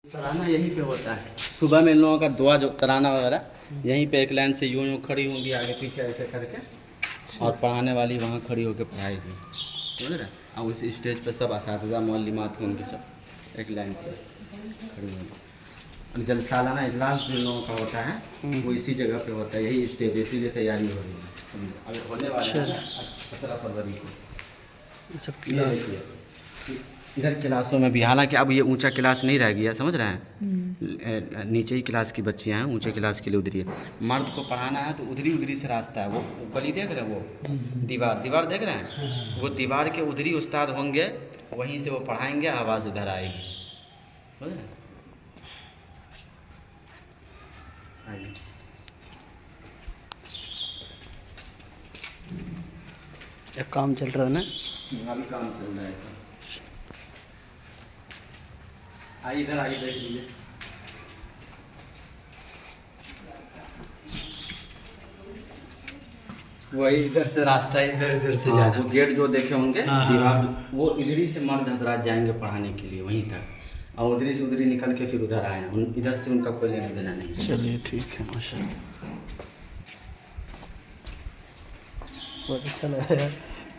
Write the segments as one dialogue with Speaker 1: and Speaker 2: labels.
Speaker 1: तराना यहीं पे होता है। सुबह में इन लोगों का दुआ जो तराना वगैरह यहीं पे एक लाइन से यूं यूं खड़ी होंगी आगे पीछे ऐसे करके, और पढ़ाने वाली वहाँ खड़ी होकर पढ़ाएगी, समझ रहे। और उस स्टेज पे सब असातिज़ा मौलमात होंगे, सब एक लाइन से खड़ी होंगी। और जब सालाना इजलास जो लोगों का होता है वो इसी जगह पे होता है, यही स्टेज, इसीलिए तैयारी हो रही है। अगर होने वाला है 17 फरवरी को
Speaker 2: सब क्लास
Speaker 1: इधर क्लासों में भी, हालांकि अब ये ऊंचा क्लास नहीं रह गया, समझ रहे हैं। नीचे ही क्लास की बच्चियां हैं, ऊंचे क्लास के लिए उधरी है। मर्द को पढ़ाना है तो उधरी उधरी से रास्ता है, वो गली देख रहे हैं, वो दीवार देख रहे हैं, वो दीवार के उधरी उस्ताद होंगे, वहीं से वो पढ़ाएंगे, आवाज़ इधर आएगी, समझ रहे हैं। आइए।
Speaker 2: काम चल रहा है ना,
Speaker 1: अभी काम चल रहा है। आइए इधर, आइए देख लीजिए। वही इधर से रास्ता है, इधर इधर से जाना। वो गेट जो देखे होंगे दीवार, वो इधरी से मर्द हजरात जाएंगे पढ़ाने के लिए वहीं तक, और उधरी से उधरी निकल के फिर उधर आए, इधर से उनका कोई लेना देना नहीं है।
Speaker 2: चलिए ठीक है, माशाल्लाह बहुत अच्छा लगा यार,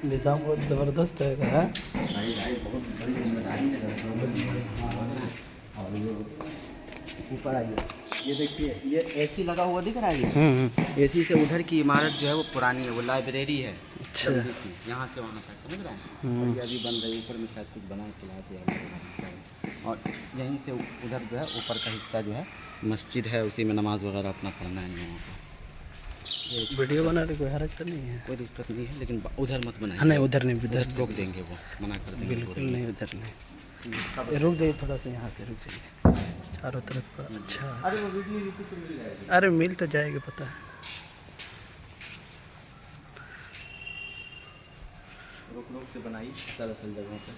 Speaker 2: निज़ाम बहुत ज़बरदस्त है।
Speaker 1: भाई भाई बहुत बड़ी जिम्मेदारी है। और ये ऊपर आइए, ये देखिए, ये एसी लगा हुआ दिख रहा है, ये एसी से उधर की इमारत जो है वो पुरानी है, वो लाइब्रेरी है।
Speaker 2: अच्छा,
Speaker 1: यहाँ से वहाँ तक, समझ रहे हैं। और ये अभी बन रही है, ऊपर में शायद कुछ बना क्लास या, और यहीं से उधर जो है ऊपर का हिस्सा जो है मस्जिद है, उसी में नमाज़ वगैरह अपना पढ़ना है लोगों को।
Speaker 2: वीडियो बनाने कोई हरज तो नहीं है?
Speaker 1: कोई दिक्कत नहीं है, लेकिन उधर मत बनाइए।
Speaker 2: नहीं, उधर नहीं,
Speaker 1: उधर रोक देंगे, वो मना कर देंगे।
Speaker 2: बिल्कुल नहीं, उधर नहीं, रुक जाइए थोड़ा सा, यहाँ से रुक जाइए, चारों तरफ का। अच्छा,
Speaker 1: अरे वो वीडियो यूट्यूब पे मिल जाएगी।
Speaker 2: अरे मिल तो जाएगा, पता है।
Speaker 1: रुक रुक के बनाइए, असल जगहों पे।